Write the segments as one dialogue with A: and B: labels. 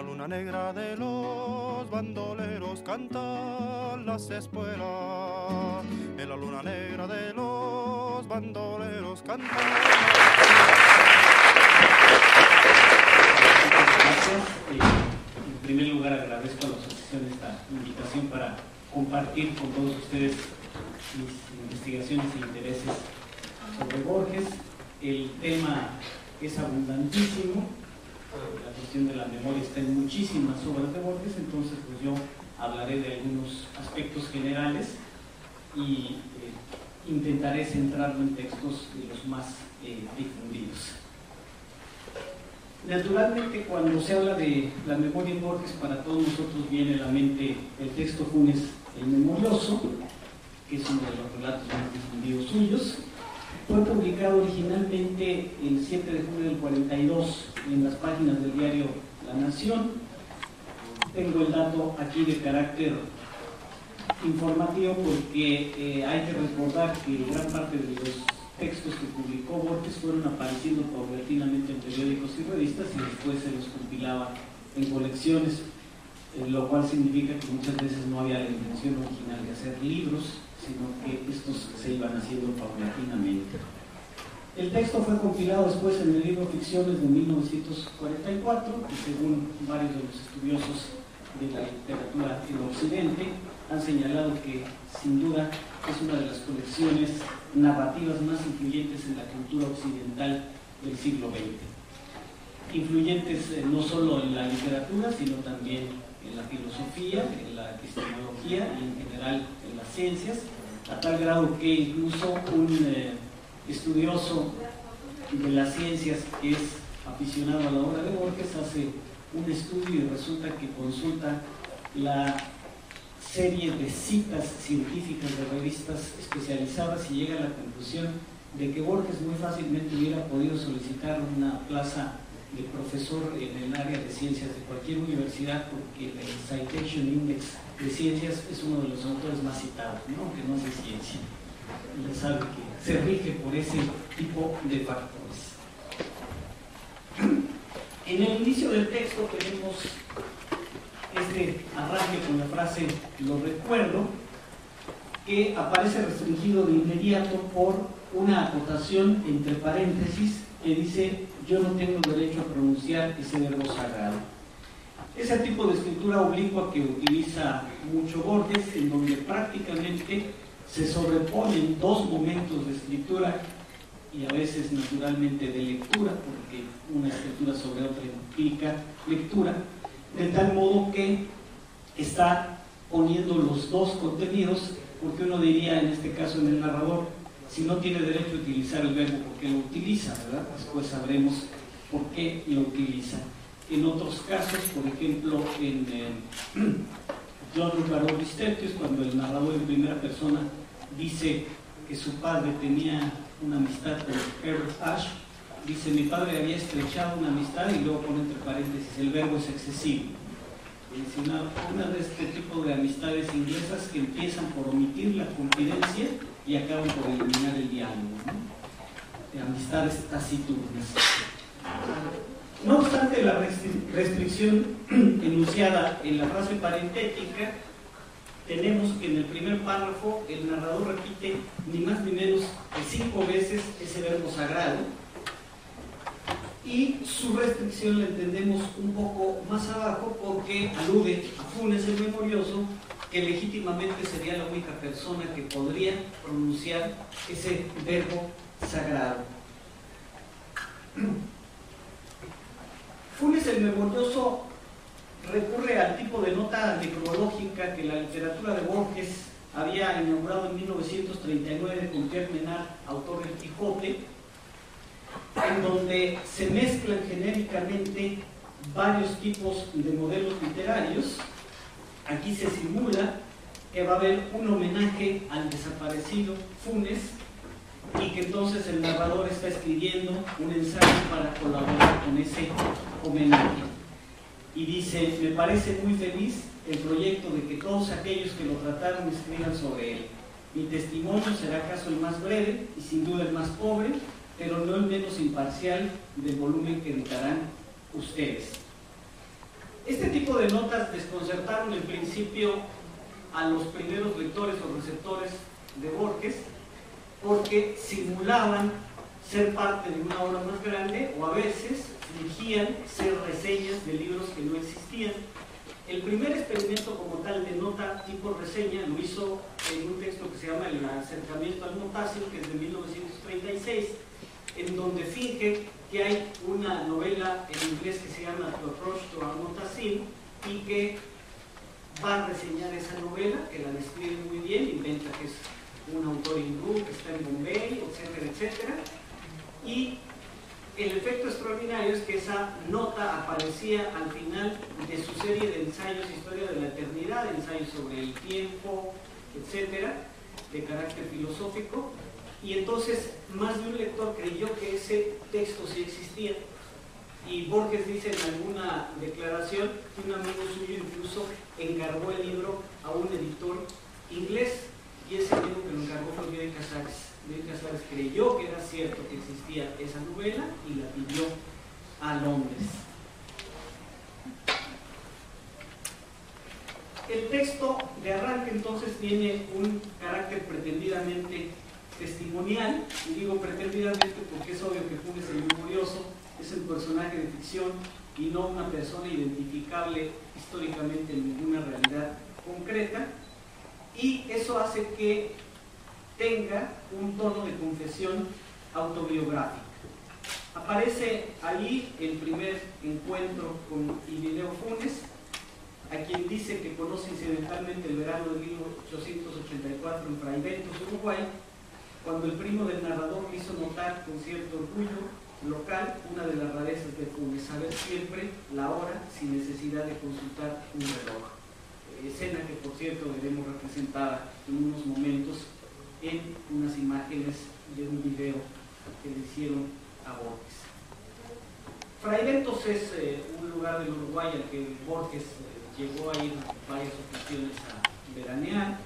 A: la luna negra de los bandoleros cantan las espuelas. En la luna negra de los bandoleros cantan
B: Gracias. En primer lugar agradezco a la asociación esta invitación para compartir con todos ustedes mis investigaciones e intereses sobre Borges. El tema es abundantísimo, la cuestión de la memoria está en muchísimas obras de Borges, entonces pues yo hablaré de algunos aspectos generales y intentaré centrarme en textos de los más difundidos. Naturalmente, cuando se habla de la memoria en Borges, para todos nosotros viene a la mente el texto Funes el Memorioso, que es uno de los relatos más difundidos suyos. Fue publicado originalmente el 7 de junio del 42 en las páginas del diario La Nación. Tengo el dato aquí de carácter informativo porque hay que recordar que gran parte de los textos que publicó Borges fueron apareciendo paulatinamente en periódicos y revistas y después se los compilaba en colecciones, lo cual significa que muchas veces no había la intención original de hacer libros, sino que estos se iban haciendo paulatinamente. El texto fue compilado después en el libro Ficciones de 1944, que según varios de los estudiosos de la literatura en Occidente han señalado que sin duda es una de las colecciones narrativas más influyentes en la cultura occidental del siglo XX. Influyentes no solo en la literatura, sino también en la filosofía, en la epistemología y en general en las ciencias, a tal grado que incluso un estudioso de las ciencias que es aficionado a la obra de Borges hace un estudio y resulta que consulta la serie de citas científicas de revistas especializadas y llega a la conclusión de que Borges muy fácilmente hubiera podido solicitar una plaza de profesor en el área de ciencias de cualquier universidad, porque el Citation Index de Ciencias es uno de los autores más citados, ¿no? Aunque no es de ciencia. Y ya sabe que se rige por ese tipo de factores. En el inicio del texto tenemos este arranque con la frase "lo recuerdo", que aparece restringido de inmediato por una acotación entre paréntesis que dice: yo no tengo derecho a pronunciar ese verbo sagrado. Ese tipo de escritura oblicua que utiliza mucho Borges, en donde prácticamente se sobreponen dos momentos de escritura y a veces naturalmente de lectura, porque una escritura sobre otra implica lectura, de tal modo que está poniendo los dos contenidos, porque uno diría en este caso en el narrador, si no tiene derecho a utilizar el verbo, ¿por qué lo utiliza? ¿Verdad? Después sabremos por qué lo utiliza. En otros casos, por ejemplo, en John Ruparov Stetius, cuando el narrador en primera persona dice que su padre tenía una amistad con Herbert Ash, dice: mi padre había estrechado una amistad, y luego pone entre paréntesis, el verbo es excesivo. Es una de este tipo de amistades inglesas que empiezan por omitir la confidencia y acaban por eliminar el diálogo, ¿no? De amistades taciturnas. No obstante la restricción enunciada en la frase parentética, tenemos que en el primer párrafo el narrador repite ni más ni menos que 5 veces ese verbo sagrado, y su restricción la entendemos un poco más abajo porque alude a Funes el Memorioso, que legítimamente sería la única persona que podría pronunciar ese verbo sagrado. Funes el Memorioso recurre al tipo de nota necrológica que la literatura de Borges había inaugurado en 1939 con Pierre Menard, autor del Quijote, en donde se mezclan genéricamente varios tipos de modelos literarios. Aquí se simula que va a haber un homenaje al desaparecido Funes y que entonces el narrador está escribiendo un ensayo para colaborar con ese homenaje. Y dice: me parece muy feliz el proyecto de que todos aquellos que lo trataron escriban sobre él. Mi testimonio será acaso el más breve y sin duda el más pobre, pero no el menos imparcial del volumen que editarán ustedes. Este tipo de notas desconcertaron en principio a los primeros lectores o receptores de Borges, porque simulaban ser parte de una obra más grande o a veces fingían ser reseñas de libros que no existían. El primer experimento como tal de nota tipo reseña lo hizo en un texto que se llama El acercamiento al Mutacil, que es de 1936, en donde finge que hay una novela en inglés que se llama To Approach to Al Mutacil y que va a reseñar esa novela, que la describe muy bien, inventa que es un autor hindú que está en Bombay, etcétera, etcétera. Y el efecto extraordinario es que esa nota aparecía al final de su serie de ensayos, Historia de la Eternidad, ensayos sobre el tiempo, etcétera, de carácter filosófico. Y entonces más de un lector creyó que ese texto sí existía. Y Borges dice en alguna declaración que un amigo suyo incluso encargó el libro a un editor inglés, y ese amigo que lo encargó fue Miguel Casares. Miguel Casares creyó que era cierto que existía esa novela y la pidió a Londres. El texto de arranque entonces tiene un carácter pretendidamente testimonial, y digo pretendidamente porque es obvio que Funes el Memorioso es un personaje de ficción y no una persona identificable históricamente en ninguna realidad concreta, y eso hace que tenga un tono de confesión autobiográfica. Aparece allí el primer encuentro con Irineo Funes, a quien dice que conoce incidentalmente el verano de 1884 en Fraiventos, Uruguay, cuando el primo del narrador le hizo notar con cierto orgullo local una de las rarezas de Funes: saber siempre la hora sin necesidad de consultar un reloj. Escena que, por cierto, veremos representada en unos momentos en unas imágenes de un video que le hicieron a Borges. Fraiventos es un lugar del Uruguay al que Borges llegó a ir varias ocasiones a veranear,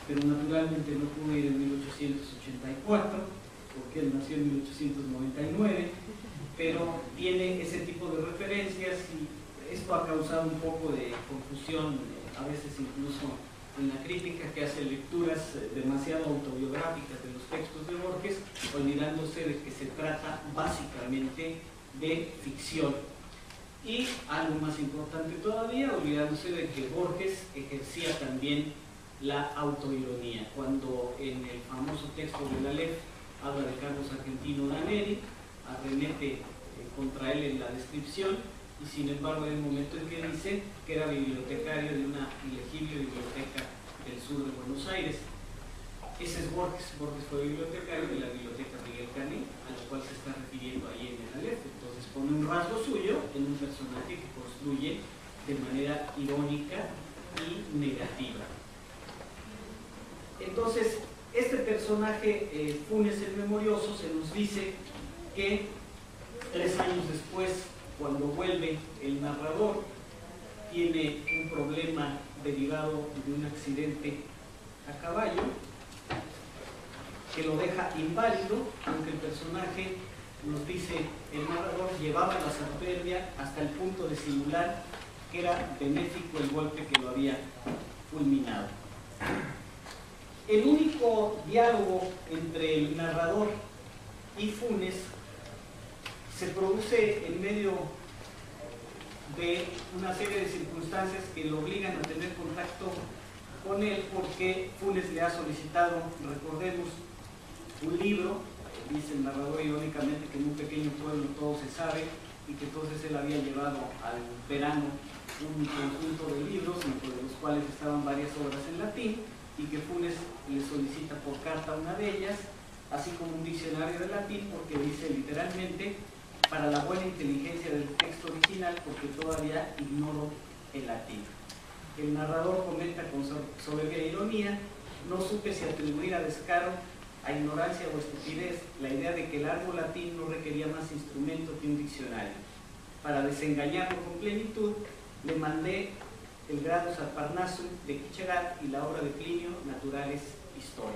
B: pero naturalmente no pudo ir en 1884, porque él nació en 1899, pero tiene ese tipo de referencias y esto ha causado un poco de confusión, a veces incluso en la crítica, que hace lecturas demasiado autobiográficas de los textos de Borges, olvidándose de que se trata básicamente de ficción. Y algo más importante todavía, olvidándose de que Borges ejercía también la autoironía. Cuando en el famoso texto de Aleph habla de Carlos Argentino Daneri, arremete contra él en la descripción, y sin embargo hay un momento en que dice que era bibliotecario de una ilegible biblioteca del sur de Buenos Aires. Ese es Borges. Borges fue bibliotecario de la biblioteca Miguel Cané, a la cual se está refiriendo ahí en el Aleph. Entonces pone un rasgo suyo en un personaje que construye de manera irónica y negativa. Entonces, este personaje, Funes el Memorioso, se nos dice que 3 años después, cuando vuelve el narrador, tiene un problema derivado de un accidente a caballo que lo deja inválido, aunque el personaje, nos dice el narrador, llevaba la soberbia hasta el punto de simular que era benéfico el golpe que lo había fulminado. El único diálogo entre el narrador y Funes se produce en medio de una serie de circunstancias que lo obligan a tener contacto con él, porque Funes le ha solicitado, recordemos, un libro. Dice el narrador irónicamente que en un pequeño pueblo todo se sabe, y que entonces él había llevado al verano un conjunto de libros, entre los cuales estaban varias obras en latín, y que Funes le solicita por carta una de ellas, así como un diccionario de latín, porque dice literalmente: para la buena inteligencia del texto original, porque todavía ignoro el latín. El narrador comenta con soberbia e ironía: no supe si atribuir a descaro, a ignorancia o estupidez, la idea de que el árbol latín no requería más instrumento que un diccionario. Para desengañarlo con plenitud, le mandé el Gradus ad Parnassum de Quicherat y la obra de Plinio, Naturales Historia.